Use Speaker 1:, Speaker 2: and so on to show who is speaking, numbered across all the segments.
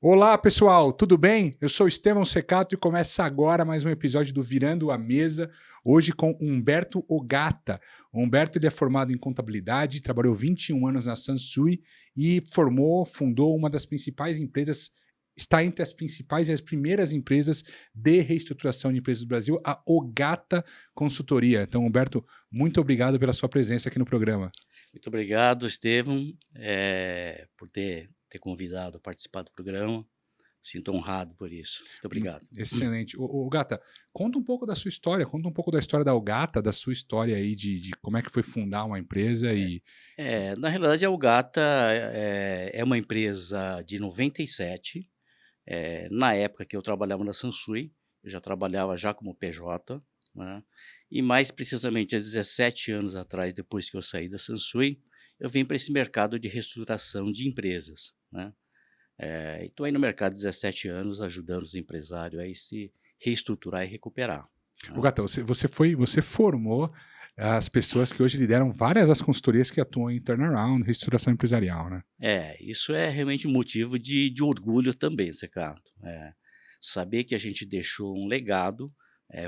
Speaker 1: Olá, pessoal, tudo bem? Eu sou Estevão Secato e começa agora mais um episódio do Virando a Mesa, hoje com Humberto Ogata. O Humberto ele é formado em contabilidade, trabalhou 21 anos na Sansui e fundou uma das principais empresas, está entre as principais e as primeiras empresas de reestruturação de empresas do Brasil, a Ogata Consultoria. Então, Humberto, muito obrigado pela sua presença aqui no programa.
Speaker 2: Muito obrigado, Estevão, por ter convidado a participar do programa. Sinto honrado por isso. Muito obrigado.
Speaker 1: Excelente. Gata, conta um pouco da sua história, conta um pouco da história da Ogata, da sua história aí de como é que foi fundar uma empresa e
Speaker 2: Na realidade, a Ugata é uma empresa de 97. Na época que eu trabalhava na Sansui, eu já trabalhava já como PJ, né, e mais precisamente há 17 anos atrás, depois que eu saí da Sansui, eu vim para esse mercado de reestruturação de empresas, né. Estou aí no mercado há 17 anos ajudando os empresários a se reestruturar e recuperar,
Speaker 1: o
Speaker 2: né.
Speaker 1: Gata, você formou as pessoas que hoje lideram várias das consultorias que atuam em turnaround, reestruturação empresarial, né?
Speaker 2: Isso é realmente um motivo de orgulho também, Secato. Saber que a gente deixou um legado,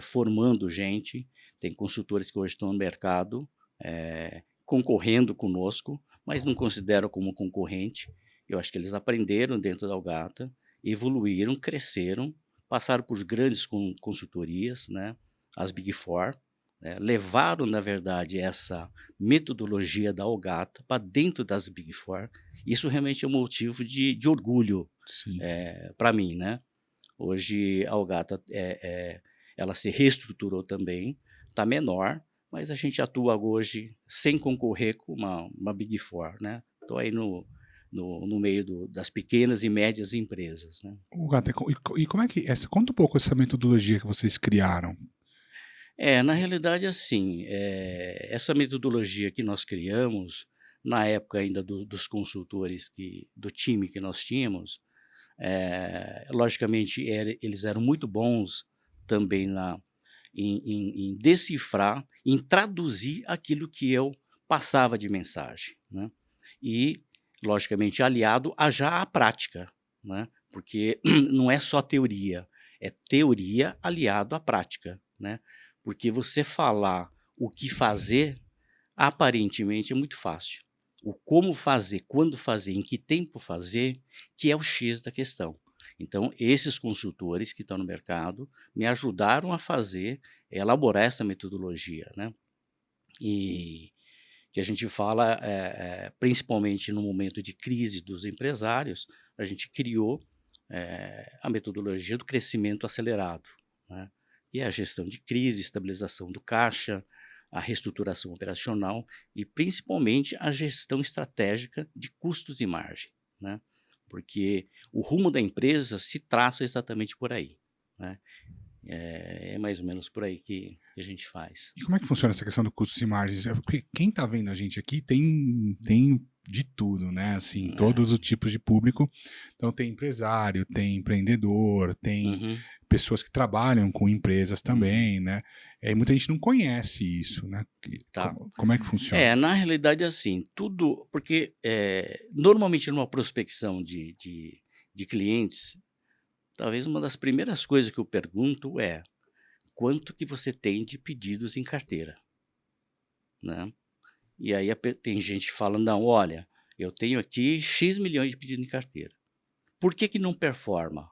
Speaker 2: formando gente. Tem consultores que hoje estão no mercado, concorrendo conosco, mas não consideram como concorrente. Eu acho que eles aprenderam dentro da Algata, evoluíram, cresceram, passaram por grandes consultorias, né, as Big Four, né, levaram, na verdade, essa metodologia da Algata para dentro das Big Four. Isso realmente é um motivo de orgulho,
Speaker 1: Sim.
Speaker 2: para mim, né. Hoje a Algata, ela se reestruturou também, está menor, mas a gente atua hoje sem concorrer com uma Big Four, né. Estou aí no meio das pequenas e médias empresas, né.
Speaker 1: O Gata, e como é que essa conta um pouco essa metodologia que vocês criaram.
Speaker 2: Na realidade, assim, essa metodologia que nós criamos, na época ainda dos consultores do time que nós tínhamos, logicamente eles eram muito bons também em decifrar, em traduzir aquilo que eu passava de mensagem, né. E, logicamente, aliado a já à prática, né, porque não é só teoria, é teoria aliado à prática, né. Porque você falar o que fazer, aparentemente é muito fácil. O como fazer, quando fazer, em que tempo fazer, que é o X da questão. Então, esses consultores que estão no mercado me ajudaram a elaborar essa metodologia, né. E que a gente fala, principalmente no momento de crise dos empresários, a gente criou, a metodologia do crescimento acelerado, né. E a gestão de crise, estabilização do caixa, a reestruturação operacional e principalmente a gestão estratégica de custos e margem, né. Porque o rumo da empresa se traça exatamente por aí, né. É mais ou menos por aí que a gente faz.
Speaker 1: E como é que funciona essa questão do custos e margens? Porque quem está vendo a gente aqui tem de tudo, né, assim,
Speaker 2: É.
Speaker 1: todos os tipos de público. Então tem empresário, tem empreendedor, tem
Speaker 2: Uhum,
Speaker 1: pessoas que trabalham com empresas
Speaker 2: uhum.
Speaker 1: também, né, muita gente não conhece isso, né,
Speaker 2: Tá.
Speaker 1: como é que funciona?
Speaker 2: Na realidade, assim, tudo porque, normalmente numa prospecção de clientes, talvez uma das primeiras coisas que eu pergunto é: "Quanto que você tem de pedidos em carteira?", né. E aí tem gente que fala: "Não, olha, eu tenho aqui X milhões de pedidos em carteira. Por que que não performa?".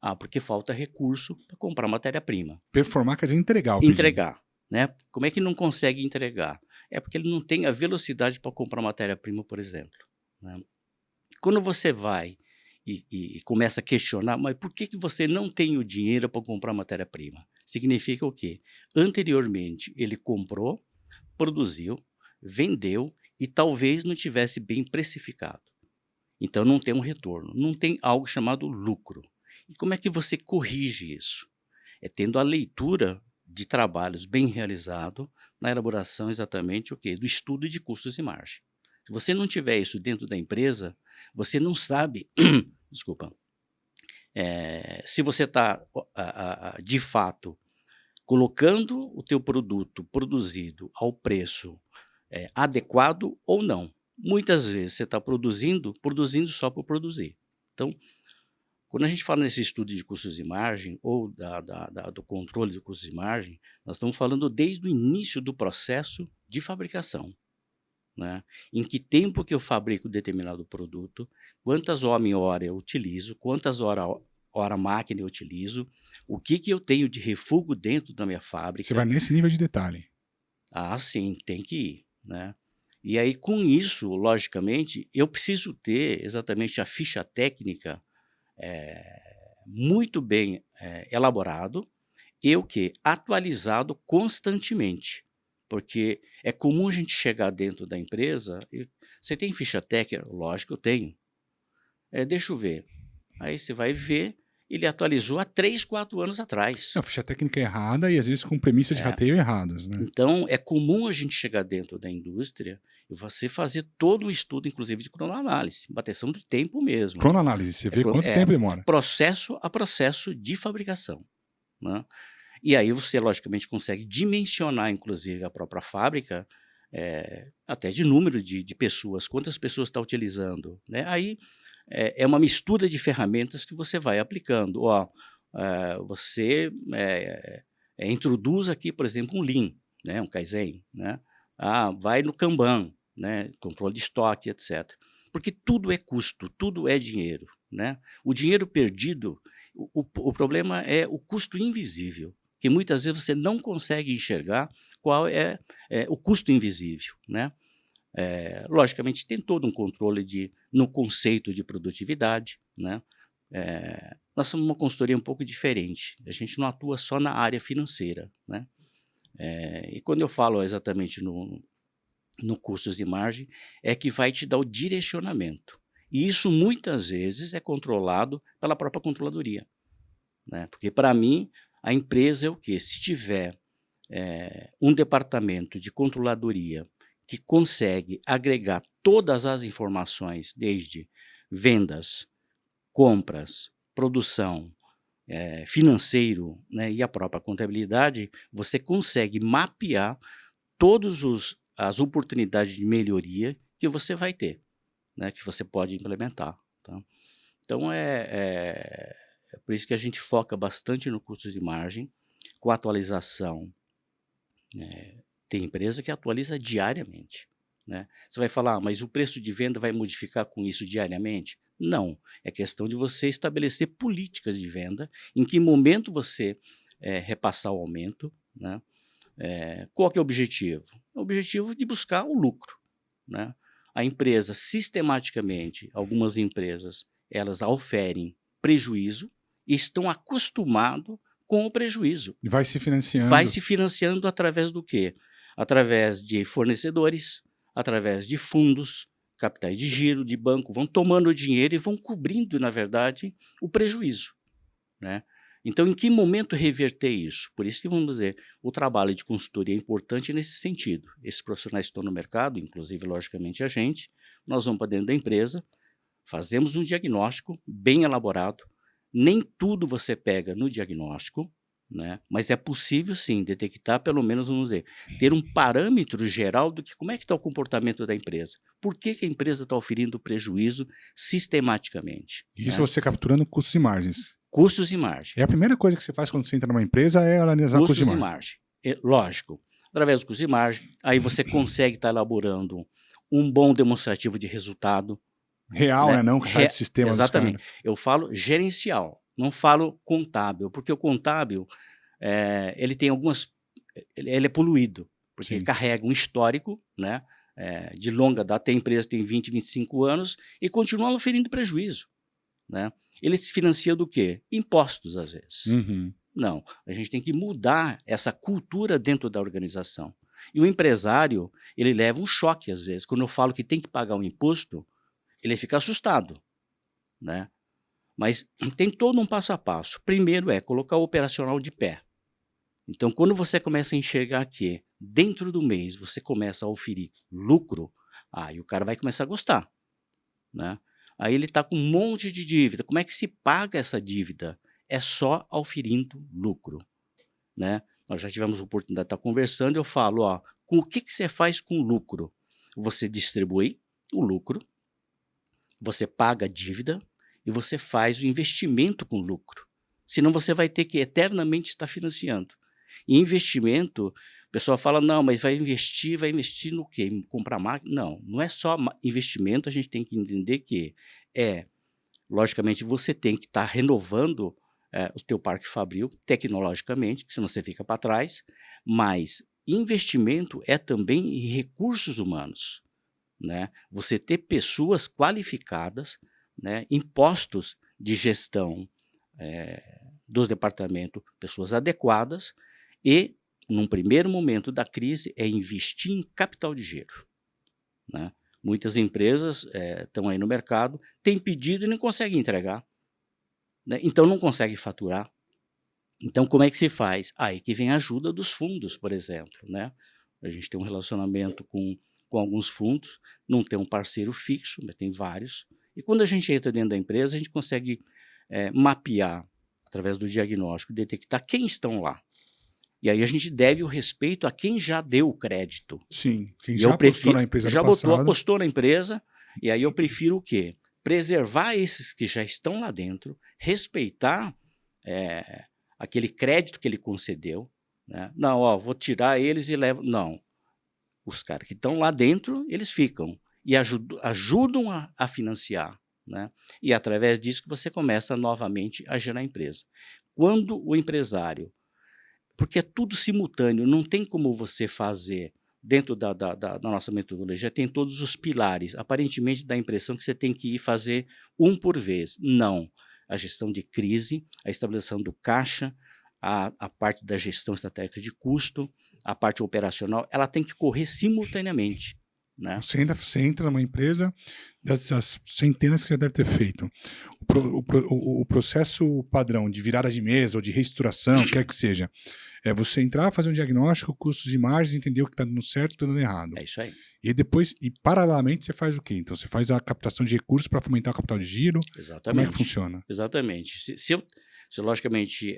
Speaker 2: "Ah, porque falta recurso para comprar matéria-prima".
Speaker 1: Performar quer dizer entregar o pedido.
Speaker 2: Entregar, né. Como é que não consegue entregar? É porque ele não tem a velocidade para comprar matéria-prima, por exemplo, né. Quando você vai e começa a questionar: "Mas por que que você não tem o dinheiro para comprar matéria-prima?", significa o quê? Anteriormente ele comprou, produziu, vendeu e talvez não tivesse bem precificado. Então não tem um retorno, não tem algo chamado lucro. E como é que você corrige isso? É tendo a leitura de trabalhos bem realizado na elaboração exatamente o quê? Do estudo de custos e margem. Se você não tiver isso dentro da empresa, você não sabe desculpa, se você está de fato colocando o teu produto produzido ao preço, adequado ou não. Muitas vezes você está produzindo só por produzir. Então, Quando a gente fala nesse estudo de custos de margem ou do controle de custos de margem, nós estamos falando desde o início do processo de fabricação, né? Em que tempo que eu fabrico determinado produto, quantas homem-hora eu utilizo, quantas hora máquina eu utilizo, o que que eu tenho de refúgio dentro da minha
Speaker 1: Você
Speaker 2: fábrica.
Speaker 1: vai nesse nível de detalhe.
Speaker 2: Ah, sim, tem que ir, né? E aí, com isso, logicamente, eu preciso ter exatamente a ficha técnica muito bem elaborado e o quê? Atualizado constantemente. Porque é comum a gente chegar dentro da empresa e você tem ficha técnica? Lógico que eu tenho. Deixa eu ver. Aí você vai ver, ele atualizou há 3, 4 anos atrás.
Speaker 1: Não, ficha técnica errada e às vezes com premissa de
Speaker 2: É.
Speaker 1: rateio erradas, né?
Speaker 2: Então, é comum a gente chegar dentro da indústria e você fazer todo um estudo, inclusive de cronoanálise, bateção de tempo mesmo.
Speaker 1: Cronoanálise, você vê quanto tempo demora.
Speaker 2: Processo a processo de fabricação, né? E aí você, logicamente, consegue dimensionar, inclusive, a própria fábrica, até de número de pessoas, quantas pessoas está utilizando, né? Aí é uma mistura de ferramentas que você vai aplicando. Você introduz aqui, por exemplo, um Lean, né, um Kaizen, né? Vai no Kanban, né, controle de estoque, etc. Porque tudo é custo, tudo é dinheiro, né? O dinheiro perdido, o problema é o custo invisível, que muitas vezes você não consegue enxergar qual é o custo invisível, né? Logicamente, tem todo um controle no conceito de produtividade, né? Nós somos uma consultoria um pouco diferente, a gente não atua só na área financeira, né? E quando eu falo exatamente no custos de margem, é que vai te dar o direcionamento. E isso muitas vezes é controlado pela própria controladoria, né? Porque para mim, a empresa é o quê? Se tiver um departamento de controladoria que consegue agregar todas as informações, desde vendas, compras, produção, financeiro, né, e a própria contabilidade, você consegue mapear todas as oportunidades de melhoria que você vai ter, né, que você pode implementar, tá? Então é por isso que a gente foca bastante no custo de margem, com atualização. Tem empresa que atualiza diariamente, né? Você vai falar: mas o preço de venda vai modificar com isso diariamente? Não, é questão de você estabelecer políticas de venda, em que momento você repassar o aumento, né? Qual que é o objetivo? O objetivo de buscar o lucro, né? A empresa, sistematicamente, algumas empresas, elas oferem prejuízo e estão acostumados com o prejuízo.
Speaker 1: E vai se financiando.
Speaker 2: Vai se financiando através do quê? Através de fornecedores, através de fundos, capitais de giro, de banco, vão tomando o dinheiro e vão cobrindo, na verdade, o prejuízo, né? Então, em que momento reverter isso? Por isso que, vamos dizer, o trabalho de consultoria é importante nesse sentido. Esses profissionais estão no mercado, inclusive, logicamente, a gente, nós vamos para dentro da empresa, fazemos um diagnóstico bem elaborado, nem tudo você pega no diagnóstico, né? Mas é possível sim detectar, pelo menos, vamos dizer, ter um parâmetro geral do que como é que está o comportamento da empresa. Por que a empresa está oferindo prejuízo sistematicamente?
Speaker 1: Isso
Speaker 2: né?
Speaker 1: você capturando custos e margens.
Speaker 2: Custos e margem.
Speaker 1: É a primeira coisa que você faz quando você entra numa empresa é analisar custos
Speaker 2: Custos
Speaker 1: e
Speaker 2: e
Speaker 1: margem.
Speaker 2: margem. Lógico. Através do custo e margem, aí você consegue estar elaborando um bom demonstrativo de resultado.
Speaker 1: Real, né? Não que sai do sistema dos
Speaker 2: Exatamente.
Speaker 1: caras.
Speaker 2: Eu falo gerencial, não falo contábil, porque o contábil, ele tem ele é poluído, porque
Speaker 1: Sim.
Speaker 2: carrega um histórico, né, de longa data. A empresa tem 20, 25 anos e continua oferindo prejuízo, né? Ele se financia do quê? Impostos, às vezes.
Speaker 1: Uhum.
Speaker 2: Não, a gente tem que mudar essa cultura dentro da organização. E o empresário, ele leva um choque, às vezes. Quando eu falo que tem que pagar um imposto, ele fica assustado, né? Mas tem todo um passo a passo. Primeiro colocar o operacional de pé. Então, quando você começa a enxergar que dentro do mês você começa a oferir lucro, aí o cara vai começar a gostar, né? Aí ele está com um monte de dívida. Como é que se paga essa dívida? É só auferindo lucro, né? Nós já tivemos a oportunidade de estar conversando e eu falo, com o que você faz com o lucro? Você distribui o lucro, você paga a dívida e você faz o investimento com lucro. Senão você vai ter que eternamente estar financiando. E investimento, o pessoal fala, não, mas vai investir no quê? Em comprar máquina? Não, não é só investimento, a gente tem que entender que logicamente, você tem que estar renovando o teu parque fabril tecnologicamente, que senão você fica para trás, mas investimento é também em recursos humanos, né? Você ter pessoas qualificadas, né, em postos de gestão dos departamentos, pessoas adequadas e, num primeiro momento da crise, é investir em capital de giro, né? Muitas empresas estão aí no mercado, têm pedido e não conseguem entregar, né? Então não conseguem faturar. Então como é que se faz? Aí que vem a ajuda dos fundos, por exemplo, né? A gente tem um relacionamento com alguns fundos, não tem um parceiro fixo, mas tem vários. E quando a gente entra dentro da empresa, a gente consegue mapear, através do diagnóstico, detectar quem estão lá. E aí a gente deve o respeito a quem já deu o crédito.
Speaker 1: Sim, quem
Speaker 2: E
Speaker 1: já
Speaker 2: eu
Speaker 1: apostou
Speaker 2: prefiro,
Speaker 1: na empresa no
Speaker 2: já
Speaker 1: passado.
Speaker 2: apostou na empresa, e aí eu prefiro o quê? Preservar esses que já estão lá dentro, respeitar aquele crédito que ele concedeu, né? Não, ó, vou tirar eles e levo. Não. Os caras que estão lá dentro, eles ficam e ajudam a financiar, né? E através disso que você começa novamente a gerar empresa. Quando o empresário, porque é tudo simultâneo, não tem como você fazer dentro da nossa metodologia, tem todos os pilares. Aparentemente dá a impressão que você tem que ir fazer um por vez. Não. A gestão de crise, a estabilização do caixa, a parte da gestão estratégica de custo, a parte operacional, ela tem que correr simultaneamente, né?
Speaker 1: Você entra numa empresa dessas centenas que você deve ter feito. O processo padrão de virada de mesa ou de reestruturação, quer que seja, é você entrar, fazer um diagnóstico, custos e margens, entender o que está dando certo e o que está dando errado.
Speaker 2: É isso aí.
Speaker 1: E depois, paralelamente, você faz o quê? Então, você faz a captação de recursos para fomentar o capital de giro.
Speaker 2: Exatamente.
Speaker 1: Como é que funciona?
Speaker 2: Exatamente. Se logicamente,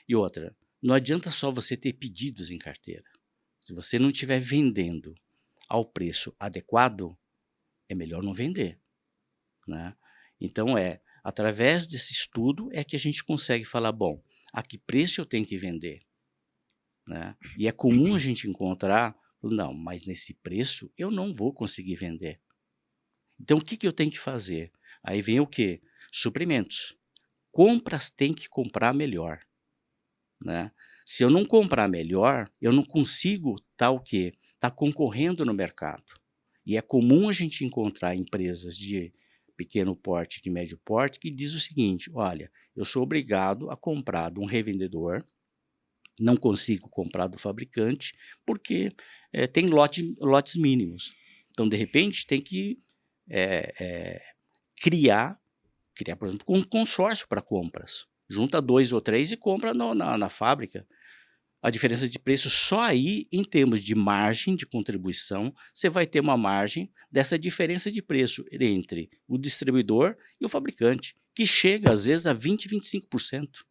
Speaker 2: e outra, não adianta só você ter pedidos em carteira. Se você não estiver vendendo ao preço adequado, é melhor não vender, né? Então através desse estudo é que a gente consegue falar, bom, a que preço eu tenho que vender, né? E é comum a gente encontrar, não, mas nesse preço eu não vou conseguir vender. Então o que eu tenho que fazer? Aí vem o quê? Suprimentos. Compras tem que comprar melhor, né? Se eu não comprar melhor, eu não consigo o quê? Tá concorrendo no mercado. E é comum a gente encontrar empresas de pequeno porte, de médio porte, que diz o seguinte, olha, eu sou obrigado a comprar de um revendedor, não consigo comprar do fabricante, porque tem lotes mínimos. Então, de repente, tem que criar, por exemplo, um consórcio para compras. Junta 2 ou 3 e compra na fábrica. A diferença de preço só aí, em termos de margem de contribuição, você vai ter uma margem dessa diferença de preço entre o distribuidor e o fabricante, que chega às vezes a 20%, 25%.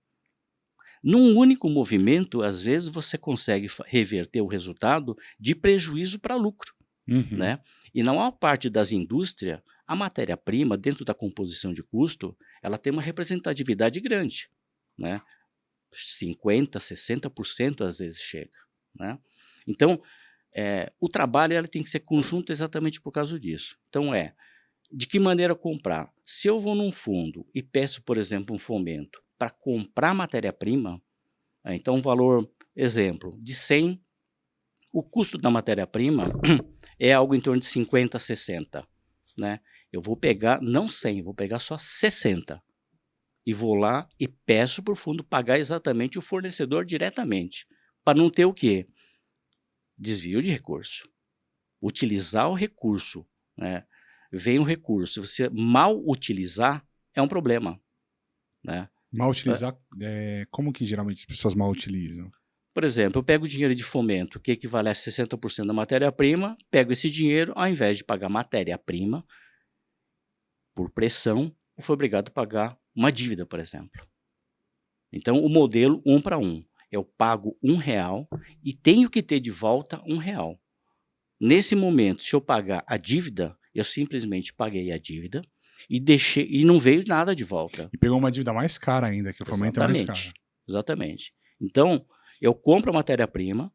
Speaker 2: Num único movimento, às vezes você consegue reverter o resultado de prejuízo para lucro, né? E na maior parte das indústrias, a matéria-prima, dentro da composição de custo, ela tem uma representatividade grande, né? 50%, 60% às vezes chega, né? Então, o trabalho ela tem que ser conjunto exatamente por causa disso. Então de que maneira comprar? Se eu vou num fundo e peço, por exemplo, um fomento para comprar matéria-prima, então um valor, exemplo, de 100, o custo da matéria-prima é algo em torno de 50, 60, né? Eu vou pegar, não 100, vou pegar só 60. E vou lá e peço para o fundo pagar exatamente o fornecedor diretamente, para não ter o quê? Desvio de recurso. Utilizar o recurso, né? Vem o recurso, se você mal utilizar, é um problema, né?
Speaker 1: Mal utilizar, como que geralmente as pessoas mal utilizam?
Speaker 2: Por exemplo, eu pego o dinheiro de fomento, que equivale a 60% da matéria-prima, pego esse dinheiro, ao invés de pagar matéria-prima, por pressão, eu fui obrigado a pagar uma dívida, por exemplo. Então, o modelo 1 para 1. Eu pago R$1 e tenho que ter de volta R$1. Nesse momento, se eu pagar a dívida, eu simplesmente paguei a dívida e não veio nada de volta.
Speaker 1: E pegou uma dívida mais cara ainda, que o fomento é mais
Speaker 2: Exatamente,
Speaker 1: caro.
Speaker 2: exatamente. Então, eu compro a matéria-prima,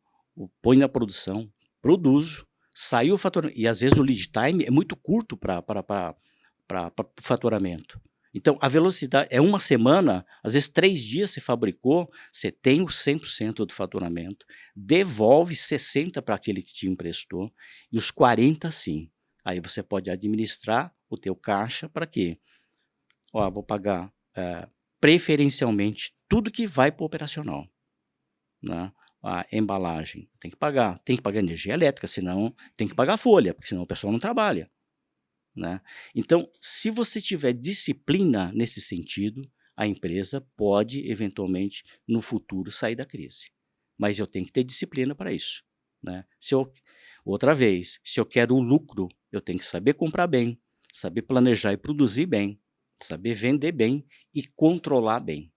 Speaker 2: ponho na produção, produzo, saiu o faturamento. E às vezes o lead time é muito curto para o faturamento. Então, a velocidade é uma semana, às vezes 3 dias você fabricou, você tem o 100% do faturamento, devolve 60% para aquele que te emprestou e os 40% sim. Aí você pode administrar o teu caixa para quê? Ó, vou pagar preferencialmente tudo que vai para o operacional, né? A embalagem tem que pagar energia elétrica, senão tem que pagar a folha, porque senão o pessoal não trabalha, né? Então, se você tiver disciplina nesse sentido, a empresa pode eventualmente no futuro sair da crise. Mas eu tenho que ter disciplina para isso, né? Outra vez, se eu quero o lucro, eu tenho que saber comprar bem, saber planejar e produzir bem, saber vender bem e controlar bem.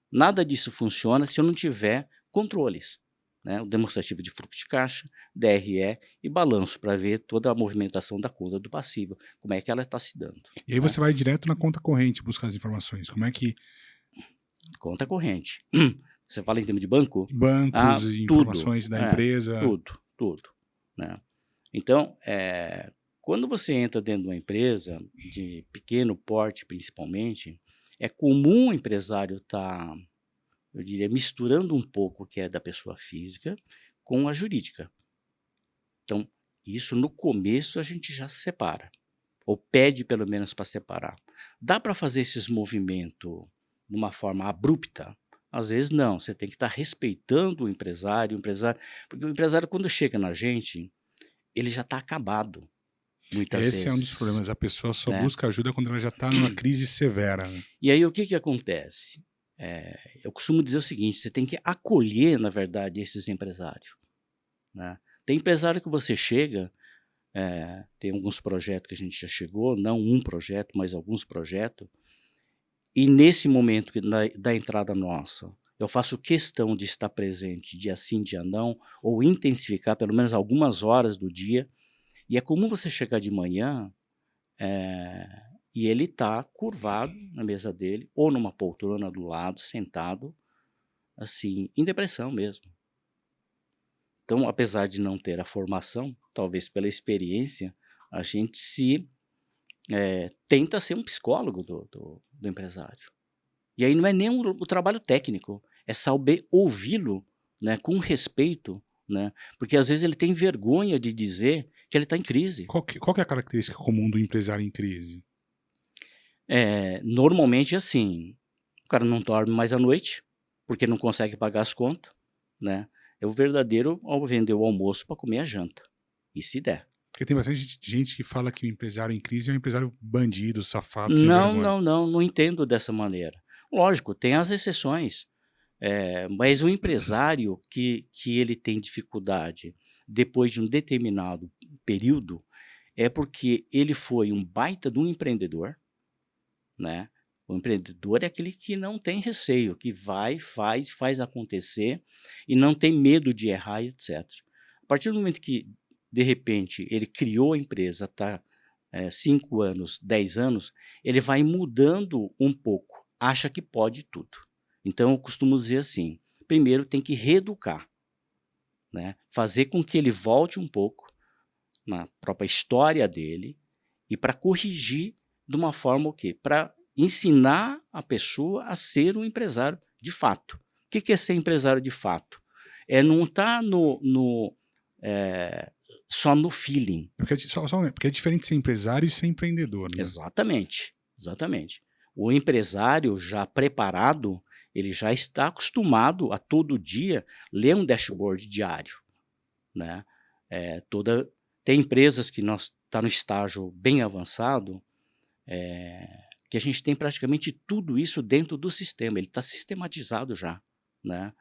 Speaker 2: Nada disso funciona se eu não tiver controles, né? O demonstrativo de fluxo de caixa, DRE e balanço para ver toda a movimentação da conta do passivo, como é que ela está se dando.
Speaker 1: E aí
Speaker 2: né?
Speaker 1: você vai direto na conta corrente buscar as informações. Como é que
Speaker 2: Conta corrente. Você fala em termos de banco?
Speaker 1: bancos e
Speaker 2: Tudo.
Speaker 1: informações da empresa...
Speaker 2: Tudo. Né? Então, quando você entra dentro de uma empresa, de pequeno porte principalmente, é comum o empresário estar, eu diria, misturando um pouco o que é da pessoa física com a jurídica. Então, isso no começo a gente já separa, ou pede pelo menos para separar. Dá para fazer esses movimentos de uma forma abrupta? Às vezes não, você tem que estar respeitando o empresário, porque o empresário quando chega na gente, ele já está acabado, muitas
Speaker 1: Esse é um dos
Speaker 2: vezes.
Speaker 1: problemas. A pessoa só
Speaker 2: né?
Speaker 1: busca ajuda quando ela já está numa crise severa. Né?
Speaker 2: E aí o que acontece? Eu costumo dizer o seguinte, você tem que acolher, na verdade, esses empresários. Né? Tem empresário que você chega, tem alguns projetos que a gente já chegou, não um projeto, mas alguns projetos, e nesse momento da entrada nossa, eu faço questão de estar presente dia sim, dia não, ou intensificar pelo menos algumas horas do dia, e é comum você chegar de manhã e ele está curvado na mesa dele, ou numa poltrona do lado, sentado, assim, em depressão mesmo. Então, apesar de não ter a formação, talvez pela experiência, a gente tenta ser um psicólogo do empresário. E aí não é nem o trabalho técnico, é saber ouvi-lo, né, com respeito, né, porque às vezes ele tem vergonha de dizer que ele está em crise.
Speaker 1: Qual que é a característica comum do empresário em crise?
Speaker 2: Normalmente é assim, o cara não dorme mais à noite, porque não consegue pagar as contas, né? É o verdadeiro ao vender o almoço para comer a janta, e se der.
Speaker 1: Porque tem bastante gente que fala que o empresário em crise é um empresário bandido, safado, sem vergonha.
Speaker 2: Não entendo dessa maneira. Lógico, tem as exceções, mas o empresário que ele tem dificuldade depois de um determinado período é porque ele foi um baita de um empreendedor, né? O empreendedor é aquele que não tem receio, que vai, faz acontecer e não tem medo de errar, etc. A partir do momento que, de repente, ele criou a empresa, está 5 anos, 10 anos, ele vai mudando um pouco, acha que pode tudo. Então, eu costumo dizer assim, primeiro tem que reeducar, né? Fazer com que ele volte um pouco na própria história dele e para corrigir de uma forma o quê? Para ensinar a pessoa a ser um empresário de fato. O que é ser empresário de fato? É não estar só no feeling.
Speaker 1: Porque é diferente ser empresário e ser empreendedor, né?
Speaker 2: Exatamente. O empresário já preparado, ele já está acostumado a todo dia ler um dashboard diário, né? Tem empresas que está no estágio bem avançado, que a gente tem praticamente tudo isso dentro do sistema, ele está sistematizado já, né?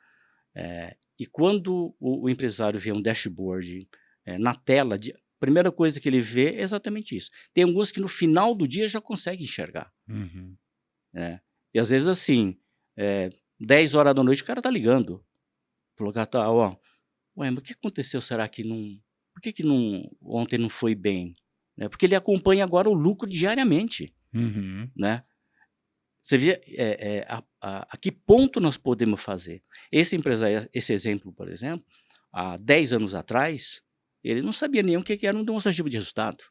Speaker 2: E quando o empresário vê um dashboard na tela, a primeira coisa que ele vê é exatamente isso. Tem alguns que no final do dia já consegue enxergar.
Speaker 1: Uhum.
Speaker 2: Né? E às vezes assim, 10 horas da noite o cara tá ligando. Falou, ué, mas o que aconteceu? Será que não... Por que ontem não foi bem? Porque ele acompanha agora o lucro diariamente.
Speaker 1: Uhum.
Speaker 2: né? Você vê a que ponto nós podemos fazer. Esse empresário, esse exemplo, por exemplo, há 10 anos atrás, ele não sabia nem o que era um demonstrativo de resultado.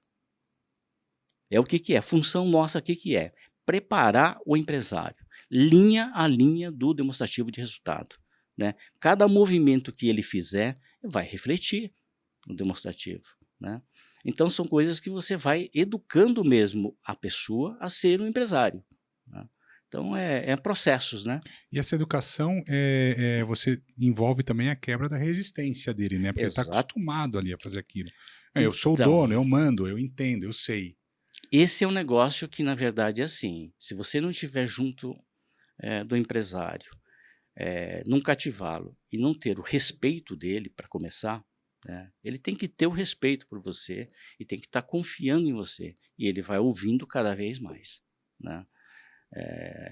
Speaker 2: É o que é. A função nossa, o que é? Preparar o empresário, linha a linha do demonstrativo de resultado, né? Cada movimento que ele fizer vai refletir no demonstrativo, né? Então são coisas que você vai educando mesmo a pessoa a ser um empresário, né? Então é processos, né?
Speaker 1: E essa educação, você envolve também a quebra da resistência dele, né? Porque ele está
Speaker 2: Exato.
Speaker 1: acostumado ali a fazer aquilo. Eu sou o
Speaker 2: Então,
Speaker 1: dono, eu mando, eu entendo, eu sei.
Speaker 2: esse é um negócio que, na verdade, é assim, se você não estiver junto do empresário, não cativá-lo e não ter o respeito dele para começar, né, ele tem que ter o respeito por você e tem que estar confiando em você. E ele vai ouvindo cada vez mais, né?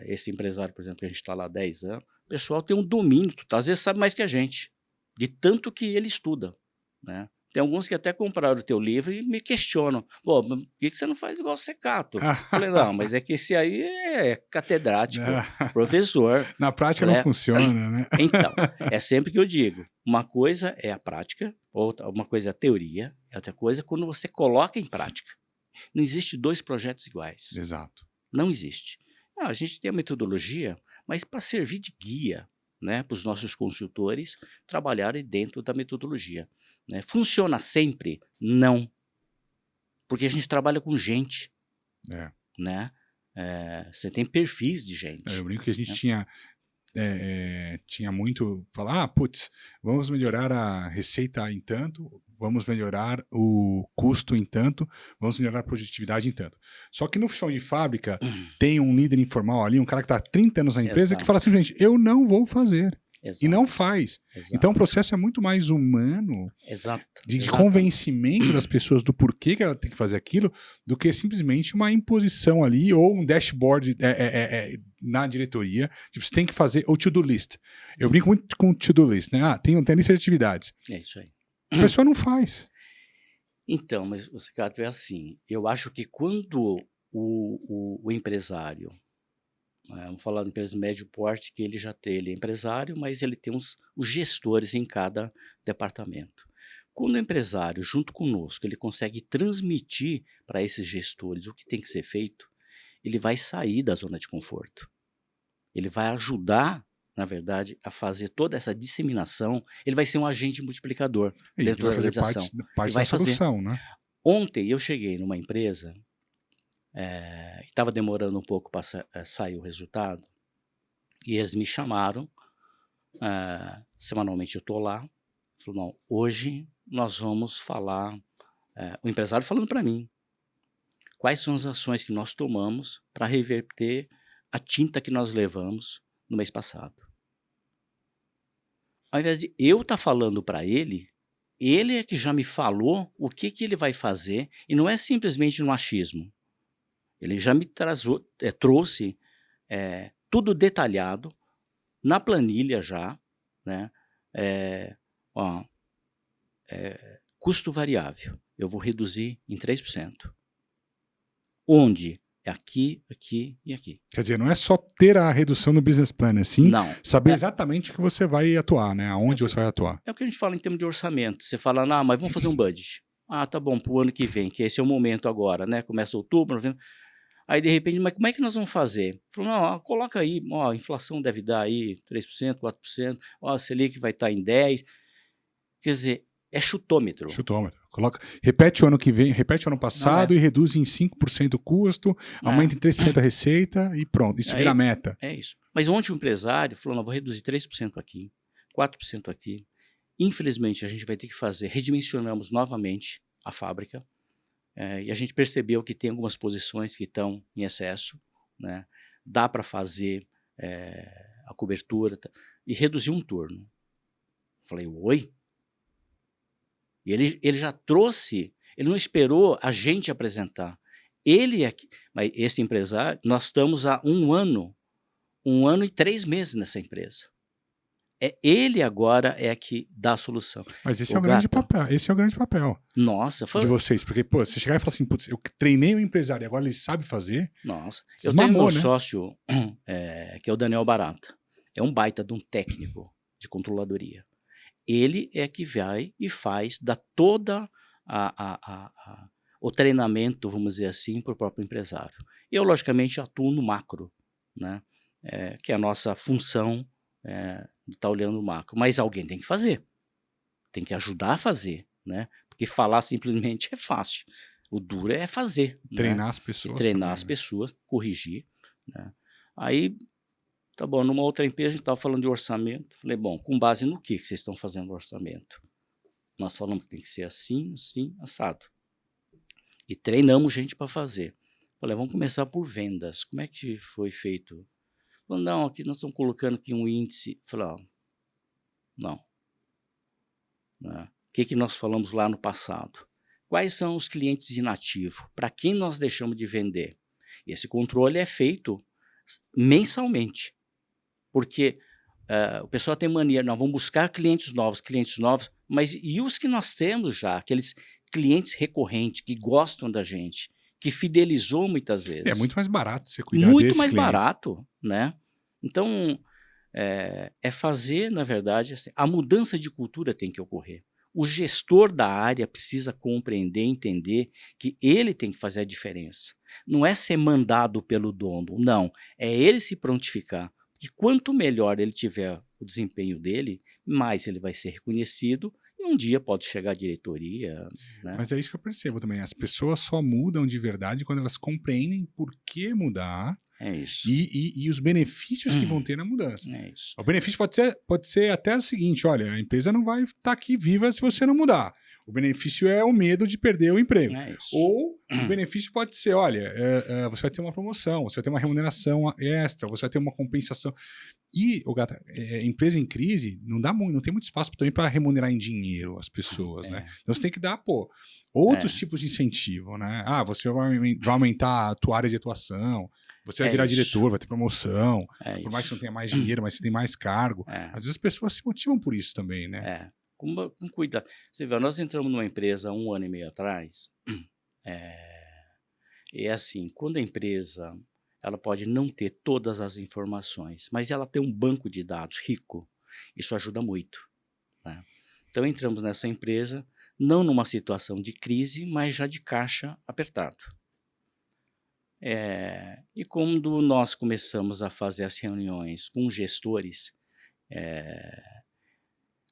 Speaker 2: Esse empresário, por exemplo, que a gente está lá há 10 anos, o pessoal tem um domínio total, às vezes sabe mais que a gente, de tanto que ele estuda, né? Tem alguns que até compraram o teu livro e me questionam: "Pô, por que você não faz igual o Secato?" Falei: "Não, mas é que esse aí é catedrático, professor."
Speaker 1: Na prática não
Speaker 2: Falei:
Speaker 1: funciona, né?
Speaker 2: Então, é sempre que eu digo, uma coisa é a prática, uma coisa é a teoria, outra coisa é quando você coloca em prática. Não existe 2 projetos iguais,
Speaker 1: Exato.
Speaker 2: não existe. A gente tem a metodologia, mas para servir de guia, né, para os nossos consultores trabalharem dentro da metodologia, né. Funciona sempre? Não, porque a gente trabalha com gente,
Speaker 1: É.
Speaker 2: né, você tem perfis de
Speaker 1: Eu
Speaker 2: gente,
Speaker 1: brinco que a gente
Speaker 2: né.
Speaker 1: tinha muito falar, putz, vamos melhorar a receita em tanto, vamos melhorar o custo em tanto, vamos melhorar a produtividade em tanto. Só que no chão de fábrica tem um líder informal ali, um cara que está há 30 anos na empresa, que fala
Speaker 2: Exato,
Speaker 1: simplesmente, eu não vou fazer. E não
Speaker 2: exato,
Speaker 1: faz. Então o
Speaker 2: exato,
Speaker 1: processo é muito mais humano
Speaker 2: exato,
Speaker 1: de
Speaker 2: exatamente.
Speaker 1: convencimento das pessoas do porquê que ela tem que fazer aquilo, do que simplesmente uma imposição ali ou um dashboard na diretoria. Tipo, você tem que fazer o to-do list. Eu brinco muito com o to-do list, né? Tem a lista de atividades.
Speaker 2: É isso aí.
Speaker 1: A pessoa não faz.
Speaker 2: Então, mas o Cicato é assim, eu acho que quando o empresário, vamos falar de empresa de médio porte, que ele é empresário, mas ele tem os gestores em cada departamento. Quando o empresário, junto conosco, ele consegue transmitir para esses gestores o que tem que ser feito, ele vai sair da zona de conforto. Ele vai ajudar, na verdade, a fazer toda essa disseminação, ele vai ser um agente multiplicador
Speaker 1: E ele
Speaker 2: dentro
Speaker 1: vai
Speaker 2: da
Speaker 1: fazer
Speaker 2: organização.
Speaker 1: parte
Speaker 2: E
Speaker 1: da
Speaker 2: vai fazer.
Speaker 1: solução, né?
Speaker 2: Ontem eu cheguei numa empresa, estava demorando um pouco para sair o resultado, e eles me chamaram, semanalmente eu estou lá, falou: "Não, hoje nós vamos falar", o empresário falando para mim, "quais são as ações que nós tomamos para reverter a tinta que nós levamos no mês passado." Ao invés de eu estar falando para ele é que já me falou o que ele vai fazer, e não é simplesmente no achismo. Ele já me trouxe, tudo detalhado, na planilha já, né, eh, ó, custo variável, eu vou reduzir em 3%. Onde? É aqui, aqui e aqui.
Speaker 1: Quer dizer, não é só ter a redução no business plan, é sim
Speaker 2: Não,
Speaker 1: saber exatamente o que você vai atuar, né? Aonde você vai atuar.
Speaker 2: é o que a gente fala em termos de orçamento, você fala: "Ah, mas vamos fazer um budget." "Ah, tá bom, para o ano que vem", que esse é o momento agora, né, começa outubro, novembro. Aí de repente: "Mas como é que nós vamos fazer?" Falou: "Não, coloca aí, ó, a inflação deve dar aí 3%, 4%, ó, a Selic vai estar em 10%. Quer dizer, é chutômetro,
Speaker 1: Chutômetro. Repete o ano que vem, repete o ano
Speaker 2: não é,
Speaker 1: passado e reduz em 5% o custo,
Speaker 2: né.
Speaker 1: aumenta em 3% a receita e pronto. Isso vira
Speaker 2: Aí
Speaker 1: meta.
Speaker 2: é isso. Mas ontem o empresário falou: "Não, vou reduzir 3% aqui, 4% aqui." Infelizmente a gente vai ter que fazer, redimensionamos novamente a fábrica, e a gente percebeu que tem algumas posições que estão em excesso, né, dá para fazer, a cobertura, e reduzir um turno. Falei: "Oi?" E ele já trouxe, ele não esperou a gente apresentar. Ele é que, mas esse empresário, nós estamos há 1 ano e 3 meses nessa empresa. Ele agora é que dá a solução.
Speaker 1: Mas esse
Speaker 2: Ô,
Speaker 1: é o grande
Speaker 2: Gata,
Speaker 1: papel. Esse é o grande papel
Speaker 2: nossa,
Speaker 1: de vocês. Porque, pô, você chegar e falar assim, putz, eu treinei o empresário e agora ele sabe fazer,
Speaker 2: nossa. Eu tenho
Speaker 1: desmamou,
Speaker 2: meu
Speaker 1: né?
Speaker 2: sócio, que é o Daniel Barata. É um baita de um técnico de controladoria. Ele é que vai e faz, dá toda o treinamento, vamos dizer assim, para o próprio empresário. Eu, logicamente, atuo no macro, né? Que é a nossa função de estar olhando o macro. Mas alguém tem que fazer, tem que ajudar a fazer, né? Porque falar simplesmente é fácil. O duro é fazer, né?
Speaker 1: Treinar as
Speaker 2: E
Speaker 1: pessoas
Speaker 2: treinar
Speaker 1: também,
Speaker 2: as
Speaker 1: né?
Speaker 2: pessoas, corrigir, né? Aí, tá bom, numa outra empresa a gente estava falando de orçamento. Falei, bom, com base no que vocês estão fazendo o orçamento? Nós falamos que tem que ser assim, assim, assado. E treinamos gente para fazer. Falei, vamos começar por vendas. Como é que foi feito? Falei, não, aqui nós estamos colocando aqui um índice. Falei, não. Né? O que nós falamos lá no passado? Quais são os clientes inativos? Para quem nós deixamos de vender? E esse controle é feito mensalmente. Porque o pessoal tem mania, nós vamos buscar clientes novos, mas e os que nós temos já? Aqueles clientes recorrentes que gostam da gente, que fidelizou muitas
Speaker 1: É
Speaker 2: vezes.
Speaker 1: muito mais barato você cuidar
Speaker 2: Muito
Speaker 1: desse
Speaker 2: mais
Speaker 1: cliente.
Speaker 2: barato, né? Então, é fazer, na verdade, assim, a mudança de cultura tem que ocorrer. O gestor da área precisa compreender, entender que ele tem que fazer a diferença. Não é ser mandado pelo dono, não. É ele se prontificar. E quanto melhor ele tiver o desempenho dele, mais ele vai ser reconhecido e um dia pode chegar à diretoria, né?
Speaker 1: Mas é isso que eu percebo também. As pessoas só mudam de verdade quando elas compreendem por que mudar
Speaker 2: É isso.
Speaker 1: e os benefícios que vão ter na mudança.
Speaker 2: É isso.
Speaker 1: O benefício pode ser até o seguinte: olha, a empresa não vai estar aqui viva se você não mudar. O benefício é o medo de perder o emprego.
Speaker 2: É isso.
Speaker 1: Ou o benefício pode ser: olha, você vai ter uma promoção, você vai ter uma remuneração extra, você vai ter uma compensação. E, Gata, empresa em crise não dá muito, não tem muito espaço também para remunerar em dinheiro as pessoas, né? Então você tem que dar, outros tipos de incentivo, né? Ah, você vai aumentar a tua área de atuação, você vai virar diretor, vai ter promoção, por mais que você não tenha mais dinheiro, mas você tem mais cargo. Às vezes as pessoas se motivam por isso também, né?
Speaker 2: Com cuidado. Você vê, nós entramos numa empresa há 1 ano e meio atrás, e é assim, quando a empresa ela pode não ter todas as informações, mas ela tem um banco de dados rico, isso ajuda muito, né? Então entramos nessa empresa, não numa situação de crise, mas já de caixa apertado. E quando nós começamos a fazer as reuniões com gestores,